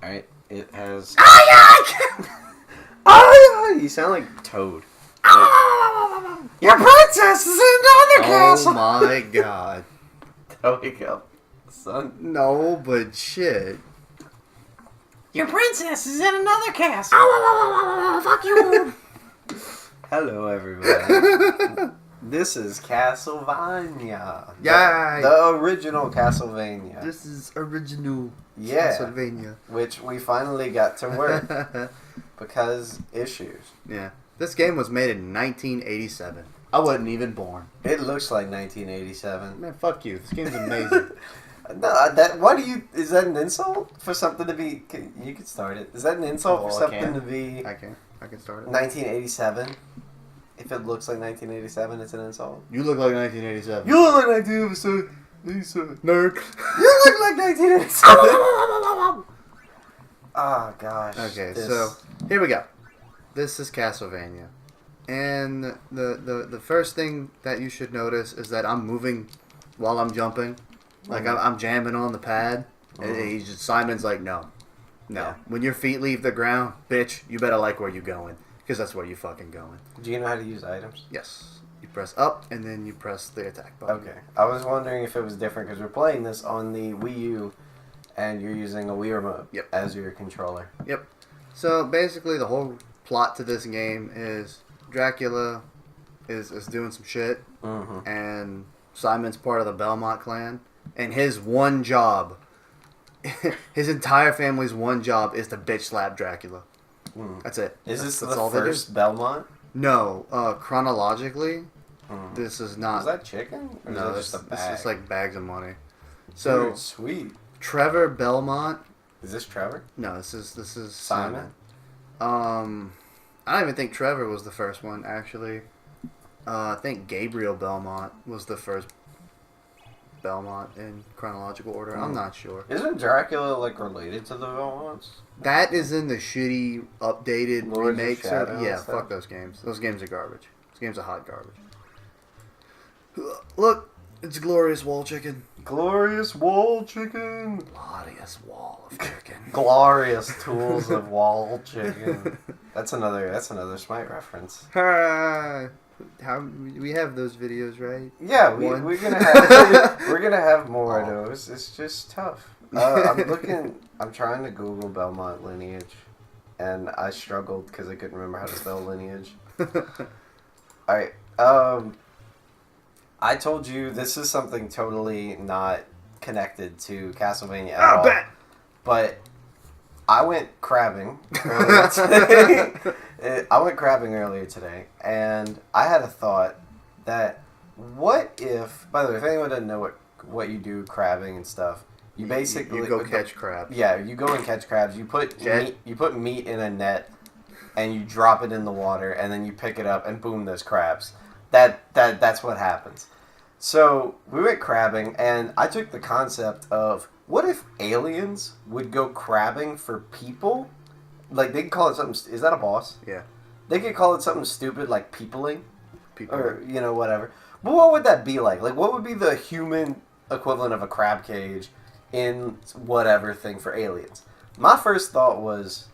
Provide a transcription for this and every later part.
Alright, it has... Oh, you sound like Toad. Your princess is in another castle! Oh my god. Wake up, son. No, but shit. Your princess is in another castle! Fuck you! Hello, everybody. This is Castlevania. Yay! The original Castlevania. This is original Yeah. Castlevania. Which we finally got to work. Because issues. Yeah. This game was made in 1987. I wasn't even born. It looks like 1987. Man, fuck you. This game's amazing. No, why do you... Is that an insult? For something to be... You can start it. Is that an insult for something to be... I can start it. 1987? If it looks like 1987, it's an insult? You look like 1987. You look like 1987. Nerd. You look like 1987. Oh, gosh. Okay, so here we go. This is Castlevania. And the first thing that you should notice is that I'm moving while I'm jumping. Like, I'm jamming on the pad. And Simon's like, no. Yeah. When your feet leave the ground, bitch, you better like where you're going. Because that's where you're fucking going. Do you know how to use items? Yes. You press up, and then you press the attack button. Okay. I was wondering if it was different, because we're playing this on the Wii U, and you're using a Wii Remote as your controller. Yep. So, basically, the whole plot to this game is Dracula is doing some shit, and Simon's part of the Belmont clan, and his one job, his entire family's one job is to bitch slap Dracula. That's it. Is this that's the all first Belmont? No, chronologically, this is not. Is that chicken? Or No, is that just a bag? this is like bags of money. So Dude, sweet. Trevor Belmont. Is this Trevor? No, this is Simon. I don't even think Trevor was the first one, actually. I think Gabriel Belmont was the first Belmont in chronological order. I'm not sure. Isn't Dracula, like, related to the Belmonts? That is in the shitty, updated Lords of remakes. Shadow and Yeah, stuff? fuck those games. Those games are garbage. Those games are hot garbage. Look, it's Glorious Wall Chicken. Glorious wall chicken. Glorious Wall of Chicken. Glorious tools of wall chicken. That's another Smite reference. How we have those videos, right? Yeah, we're gonna have more of those. It's just tough. I'm trying to Google Belmont lineage, and I struggled because I couldn't remember how to spell lineage. Alright, I told you this is something totally not connected to Castlevania at all. Bet. But I went crabbing earlier today. And I had a thought that what if, by the way, if anyone doesn't know what you do crabbing and stuff, you basically you go catch crabs. Yeah, you go and catch crabs. You put meat in a net, and you drop it in the water, and then you pick it up, and boom, there's crabs. That's what happens. So we went crabbing, and I took the concept of what if aliens would go crabbing for people? Like, they could call it something. Is that a boss? Yeah. They could call it something stupid like peopling, or People. whatever. But what would that be like? Like, what would be the human equivalent of a crab cage in whatever thing for aliens? My first thought was,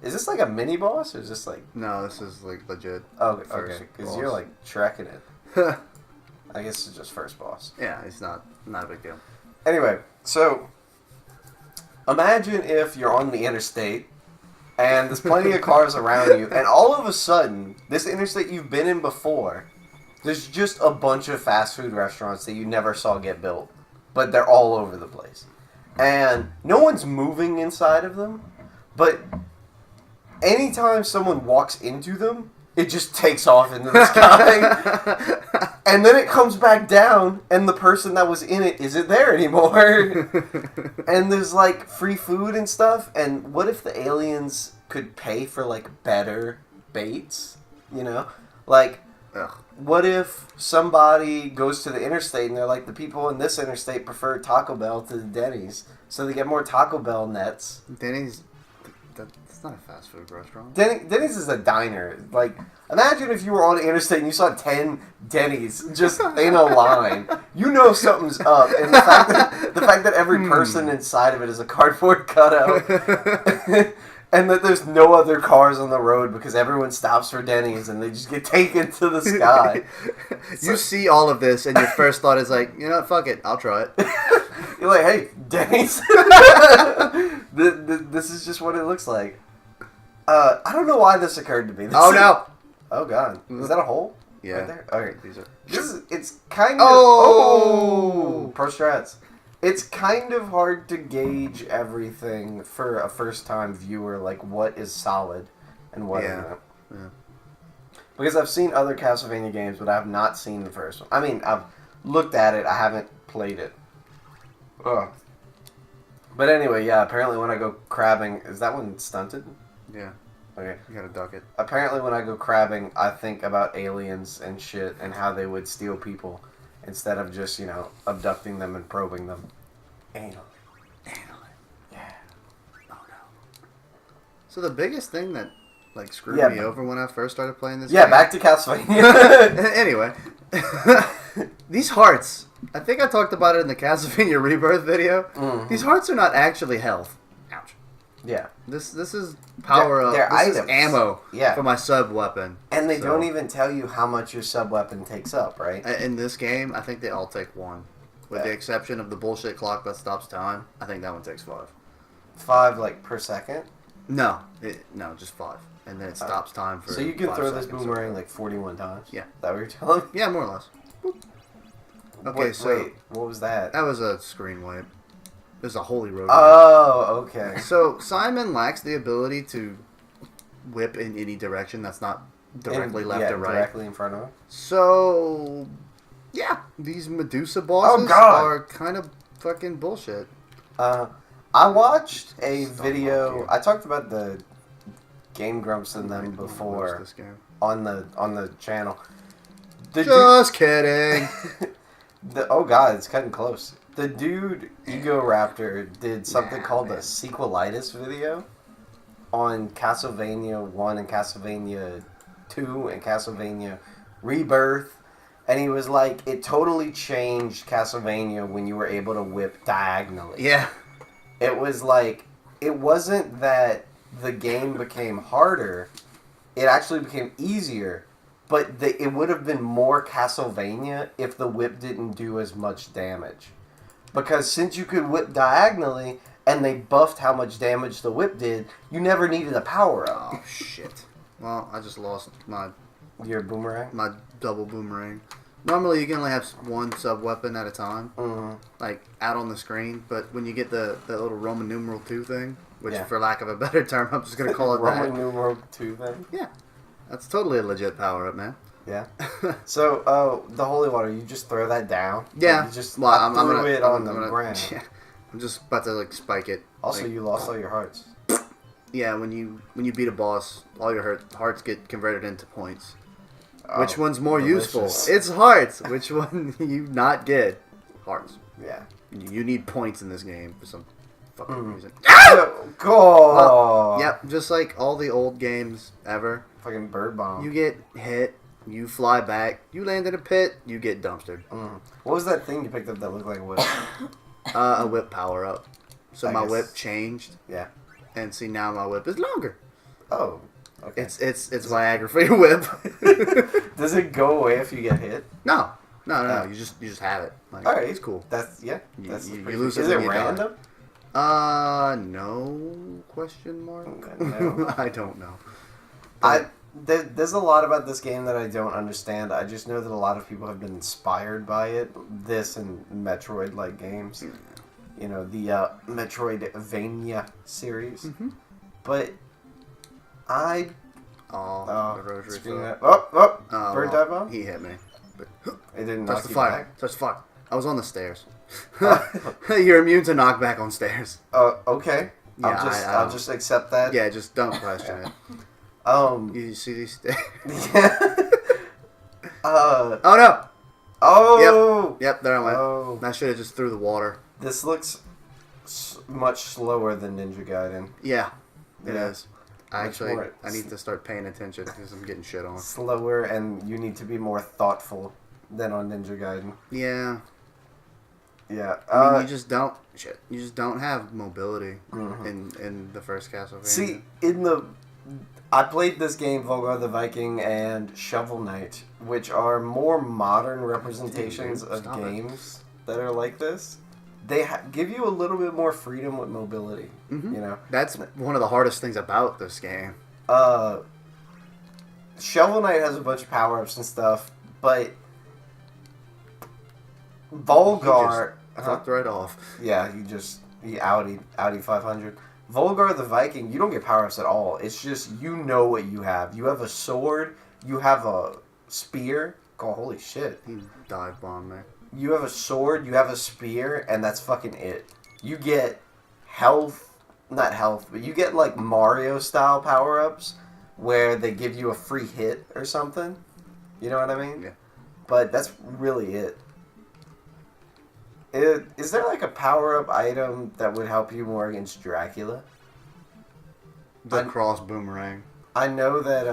is this like a mini boss, or is this like... No, this is like legit. Oh, okay, because you're like trekking it. I guess it's just first boss. Yeah, it's not a big deal. Anyway, so imagine if you're on the interstate and there's plenty of cars around you, and all of a sudden, this interstate you've been in before, there's just a bunch of fast food restaurants that you never saw get built, but they're all over the place. And no one's moving inside of them, but anytime someone walks into them, it just takes off into the sky. And then it comes back down, and the person that was in it isn't there anymore. And there's, like, free food and stuff. And what if the aliens could pay for, like, better baits? You know? Like, what if somebody goes to the interstate and they're like, the people in this interstate prefer Taco Bell to the Denny's, so they get more Taco Bell nets. That's not a fast food restaurant. Denny's is a diner. Like, imagine if you were on the interstate and you saw 10 Denny's just in a line. You know something's up. And the fact that every person inside of it is a cardboard cutout. And that there's no other cars on the road because everyone stops for Denny's and they just get taken to the sky. You see all of this and your first thought is like, you know what, fuck it, I'll try it. You're like, hey, Denny's. This is just what it looks like. I don't know why this occurred to me. No. Oh, God. Is that a hole? Yeah. Right there? Okay. These are... It's kind of... Oh! Pro strats. It's kind of hard to gauge everything for a first-time viewer, like what is solid and what isn't. Yeah. Because I've seen other Castlevania games, but I have not seen the first one. I mean, I've looked at it, I haven't played it. Ugh. But anyway, yeah, apparently when I go crabbing... Is that one stunted? Yeah. Okay. You gotta duck it. Apparently when I go crabbing, I think about aliens and shit and how they would steal people instead of just, abducting them and probing them. Anally. Yeah. Oh, no. So the biggest thing that, screwed me over when I first started playing this game... game... back to Castlevania. Anyway. These hearts... I think I talked about it in the Castlevania Rebirth video. Mm-hmm. These hearts are not actually health. Ouch. Yeah. This is power up. They're this items. is ammo Yeah. for my sub weapon. And they don't even tell you how much your sub weapon takes up, right? In this game, I think they all take 1. With Yeah. the exception of the bullshit clock that stops time. I think that one takes 5. 5, per second? No. No, just 5. And then it stops time for So you can 5 throw this seconds boomerang 41 times? Yeah. Is that what you're telling me? Yeah, more or less. Boop. Okay, Wait, what was that? That was a screen wipe. It was a holy road. Oh, okay. So Simon lacks the ability to whip in any direction that's not directly left or right. Directly in front of him. So, yeah, these Medusa bosses are kind of fucking bullshit. I watched a video. I talked about the Game Grumps and them before This game. on the channel. Just kidding. Oh god, it's cutting close. The dude Ego Raptor did something called a sequelitis video on Castlevania 1 and Castlevania 2 and Castlevania Rebirth. And he was like, it totally changed Castlevania when you were able to whip diagonally. Yeah. It was like, it wasn't that the game became harder, it actually became easier. But it would have been more Castlevania if the whip didn't do as much damage. Because since you could whip diagonally, and they buffed how much damage the whip did, you never needed a power-up. Oh, shit. Well, I just lost Your boomerang? my double boomerang. Normally, you can only have 1 sub-weapon at a time, out on the screen. But when you get the little Roman numeral 2 thing, which, for lack of a better term, I'm just going to call it Roman numeral 2 thing? Yeah. That's totally a legit power-up, man. Yeah. So, the holy water, you just throw that down? Yeah. Like you just threw it on the ground. Yeah. I'm just about to, spike it. Also, you lost all your hearts. Yeah, when you beat a boss, all your hearts get converted into points. Which one's more useful? It's hearts. Which one you not get? Hearts. Yeah. You need points in this game for some fucking reason. Go! Yep, just like all the old games ever. Fucking bird bomb. You get hit, you fly back, you land in a pit, you get dumpstered. What was that thing you picked up that looked like a whip? A whip power up. So my whip changed. Yeah. And see, now my whip is longer. Oh. Okay. It's Viagra for your whip. Does it go away if you get hit? No. You just have it. Like, all right, it's cool. That's you pretty lose cool. it. Is it when you random? Die. No question mark. No. I don't know. There's a lot about this game that I don't understand. I just know that a lot of people have been inspired by it. This and Metroid-like games. You know, the Metroidvania series. Mm-hmm. But I... the rosary bird dive bomb? He hit me. But It didn't touch knock the you fire. back? Touch the fire. I was on the stairs. You're immune to knockback on stairs. Okay. Yeah, I'll just accept that. Yeah, just don't question it. You see these stairs? Oh no! Oh! Yep, there I went. Oh. I should have just threw the water. This looks much slower than Ninja Gaiden. Yeah. It is. Much more I need to start paying attention because I'm getting shit on. slower, and you need to be more thoughtful than on Ninja Gaiden. Yeah. Yeah. I mean, you just don't have mobility in the first Castlevania. See, I played this game, Volgar the Viking and Shovel Knight, which are more modern representations of games that are like this. They give you a little bit more freedom with mobility. Mm-hmm. You know, that's one of the hardest things about this game. Shovel Knight has a bunch of power ups and stuff, but Volgar Fucked right off. Yeah, he Audi 500. Volgar the Viking, you don't get power ups at all. It's just you know what you have. You have a sword. You have a spear. Oh, holy shit! He dive bombed me. You have a sword, you have a spear, and that's fucking it. You get not health, but you get like Mario style power ups where they give you a free hit or something. You know what I mean? Yeah. But that's really it. Is there like a power up item that would help you more against Dracula? The cross boomerang. I know that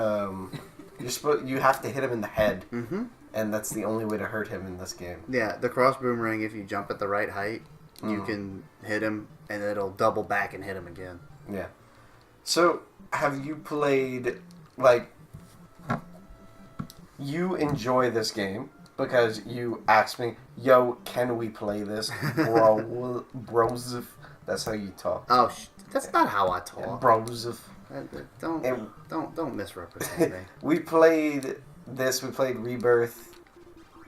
you have to hit him in the head. Mm-hmm. And that's the only way to hurt him in this game. Yeah, the cross boomerang, if you jump at the right height, you can hit him, and it'll double back and hit him again. Yeah. So, have you played, like, you enjoy this game because you asked me, yo, can we play this? Brosif. That's how you talk. Oh, that's not how I talk. Brosif. Don't misrepresent me. We played Rebirth.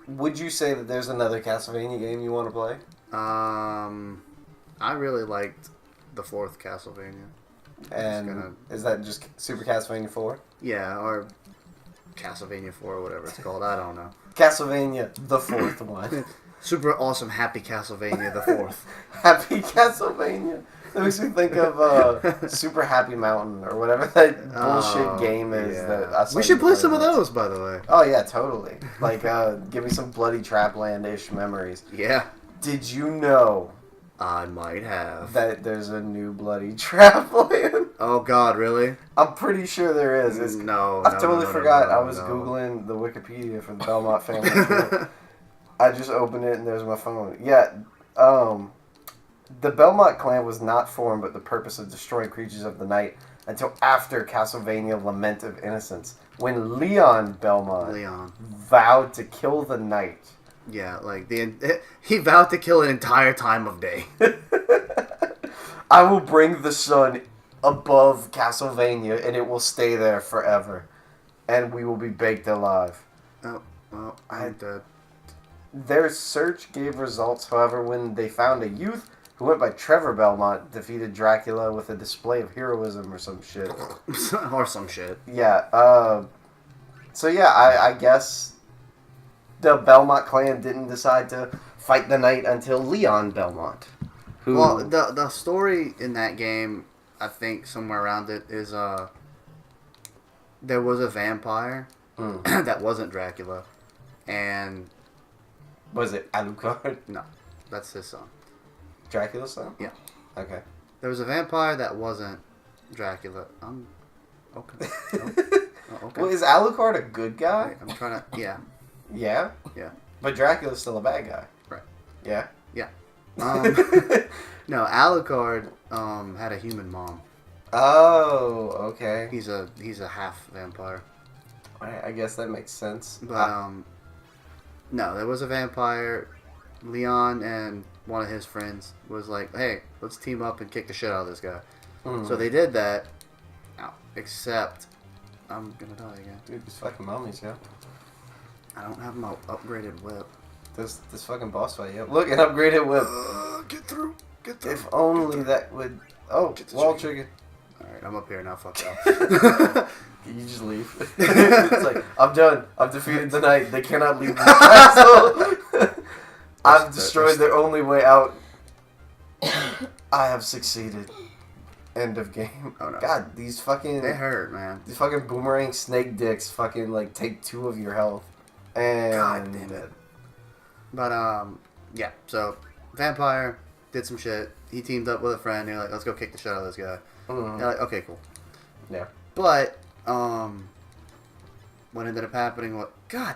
Would you say that there's another Castlevania game you want to play? I really liked the fourth Castlevania. And is that just Super Castlevania 4? Yeah, or Castlevania 4 or whatever it's called. I don't know. Castlevania, the fourth one. Super awesome Happy Castlevania, the fourth. Happy Castlevania. That makes me think of Super Happy Mountain or whatever that bullshit game is. Yeah. That I saw we should you play play some of once. those, by the way. Oh yeah, totally. Like, give me some Bloody Trapland-ish memories. Yeah. Did you know I might have. that there's a new Bloody Trapland? Oh God, really? I'm pretty sure there is. I totally forgot. I was Googling the Wikipedia for the Belmont family. I just opened it and there's my phone. Yeah, the Belmont clan was not formed with the purpose of destroying creatures of the night until after Castlevania Lament of Innocence, when Leon Belmont vowed to kill the night. Yeah, like he vowed to kill an entire time of day. I will bring the sun above Castlevania and it will stay there forever. And we will be baked alive. Oh, well, I'm dead. Their search gave results, however, when they found a youth who went by Trevor Belmont defeated Dracula with a display of heroism or some shit. Or some shit. Yeah, so yeah, I guess the Belmont clan didn't decide to fight the night until Leon Belmont. Well, the story in that game, I think somewhere around it is there was a vampire that wasn't Dracula, and was it Alucard? No, that's his son. Dracula's son? Yeah. Okay. There was a vampire that wasn't Dracula. Okay. Okay. Well, is Alucard a good guy? Wait, I'm trying to. Yeah. Yeah? Yeah. But Dracula's still a bad guy. Right. Yeah? Yeah. No, Alucard had a human mom. Oh, okay. He's a half vampire. I guess that makes sense. But no, there was a vampire. Leon and one of his friends was like, "Hey, let's team up and kick the shit out of this guy." So they did that. Except I'm gonna die again. Dude, these fucking mummies, yeah. I don't have my upgraded whip. This fucking boss fight, yeah. Look, an upgraded whip. Get through. If only that would... Oh, wall trigger. Alright, I'm up here now, fuck off. You just leave. It's like, I'm done. I've defeated the night. They cannot leave the castle. I've destroyed their only way out. I have succeeded. End of game. Oh no. God, these fucking... They hurt, man. These fucking boomerang snake dicks fucking, like, take 2 of your health. And... God damn it. But, yeah, so, vampire, did some shit. He teamed up with a friend. They're like, let's go kick the shit out of this guy. Mm-hmm. They're like, okay, cool. Yeah. But what ended up happening? What? God,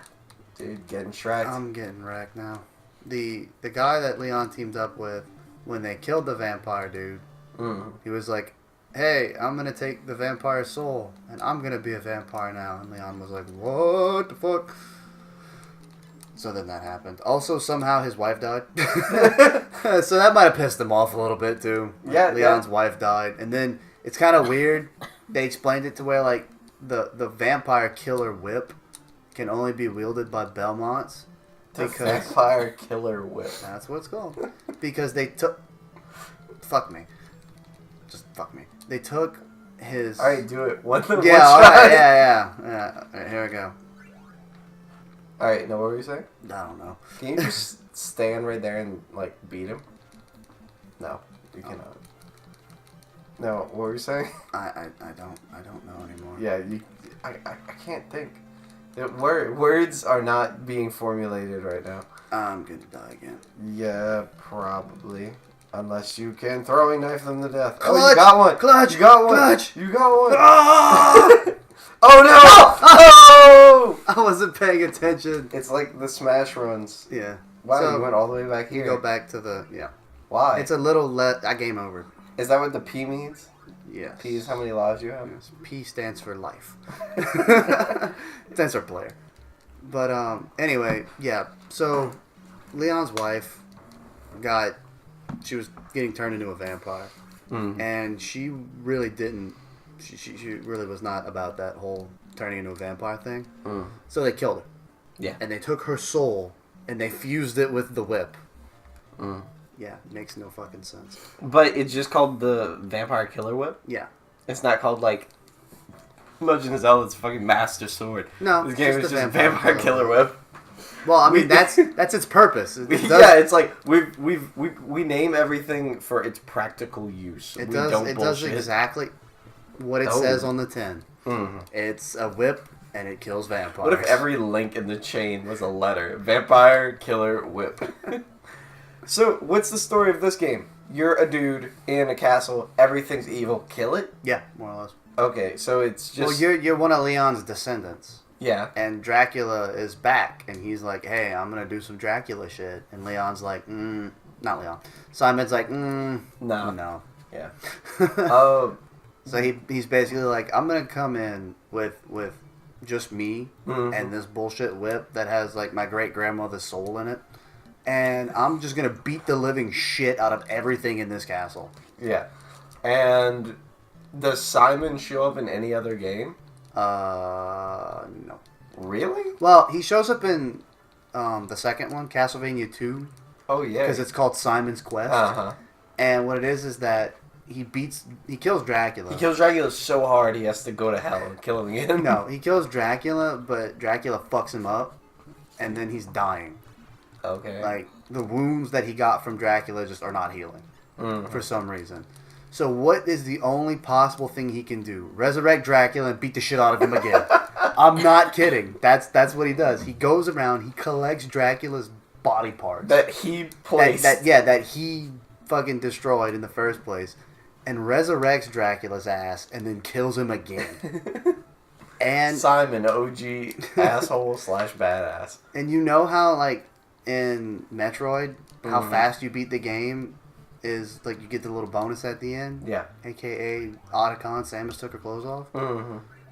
dude, getting shreked. I'm getting wrecked now. The guy that Leon teamed up with when they killed the vampire dude, he was like, hey, I'm gonna take the vampire soul and I'm gonna be a vampire now. And Leon was like, what the fuck? So then that happened. Also, somehow his wife died. So that might have pissed him off a little bit too. Like, Yeah, Leon's wife died, and then it's kind of weird. They explained it to where like the vampire killer whip can only be wielded by Belmonts. The vampire killer whip. That's what it's called. Because they took. Fuck me. Just fuck me. They took his. All right, do it. One Yeah, one all shot. right, yeah. All right, here we go. All right, now what were you saying? I don't know. Can you just stand right there and like beat him? No, you cannot. No, what were you saying? I don't know anymore. Yeah, I can't think. Words are not being formulated right now. I'm gonna die again. Yeah, probably. Unless you can throwing knife them to death. Clutch! Oh, you got one. Clutch! You got one. Clutch! You got one. Ah! Oh no! Oh! I wasn't paying attention. It's like the smash runs. Yeah. Wow, So, you went all the way back You here. go back to the Why? It's a little I game over. Is that what the P means? Yes. P is how many lives you have? Yes. P stands for life. Stands for player. But anyway, yeah. So Leon's wife she was getting turned into a vampire, and she really didn't. She really was not about that whole turning into a vampire thing. So they killed her. Yeah. And they took her soul and they fused it with the whip. Yeah, makes no fucking sense. But it's just called the Vampire Killer Whip? Yeah. It's not called, like, Legend of Zelda's fucking Master Sword. No, This game just is the just Vampire Killer Whip. Well, I mean, that's its purpose. Yeah, it's like, we name everything for its practical use. It We does. don't It does bullshit. exactly what it says on the tin. It's a whip and it kills vampires. What if every link in the chain was a letter? Vampire Killer Whip. So, what's the story of this game? You're a dude in a castle. Everything's evil. Kill it? Yeah, more or less. Okay, so it's just... Well, you're one of Leon's descendants. Yeah. And Dracula is back, and he's like, hey, I'm going to do some Dracula shit. And Leon's like, not Leon. Simon's like, no. Yeah. Oh. So he's basically like, I'm going to come in with just me and this bullshit whip that has, like, my great-grandmother's soul in it. And I'm just going to beat the living shit out of everything in this castle. Yeah. And does Simon show up in any other game? No. Really? Well, he shows up in the second one, Castlevania 2. Oh, yeah. Because it's called Simon's Quest. Uh-huh. And what it is that he kills Dracula. He kills Dracula so hard he has to go to hell and kill him again. No, he kills Dracula, but Dracula fucks him up, and then he's dying. Okay. Like, the wounds that he got from Dracula just are not healing for some reason. So what is the only possible thing he can do? Resurrect Dracula and beat the shit out of him again. I'm not kidding. That's what he does. He goes around, he collects Dracula's body parts. That he placed. That he fucking destroyed in the first place. And resurrects Dracula's ass and then kills him again. And Simon, OG asshole / badass. And you know how, like, in Metroid, how fast you beat the game is, like, you get the little bonus at the end? Yeah. AKA Otacon, Samus took her clothes off?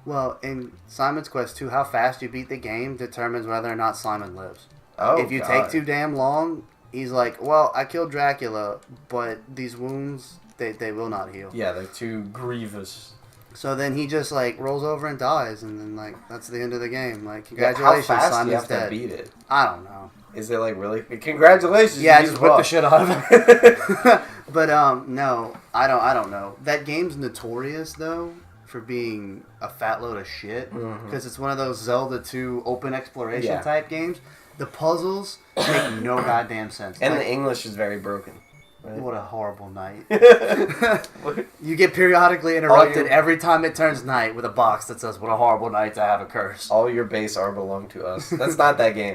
Well, in Simon's Quest 2, how fast you beat the game determines whether or not Simon lives. Oh, if you take too damn long, he's like, well, I killed Dracula, but these wounds, they will not heal. Yeah, they're too grievous. So then he just, like, rolls over and dies, and then, like, that's the end of the game. Like, congratulations, how fast Simon's do you have dead. to beat it? I don't know. Is it, like, really? Congratulations. Yeah, you just beat whip the boss. shit out of him. But, no, I don't know. That game's notorious, though, for being a fat load of shit. Because it's one of those Zelda 2 open exploration type games. The puzzles make no goddamn sense. And like, the English is very broken. Right? What a horrible night. You get periodically interrupted every time it turns night with a box that says, what a horrible night to have a curse. All your base are belong to us. That's not that game.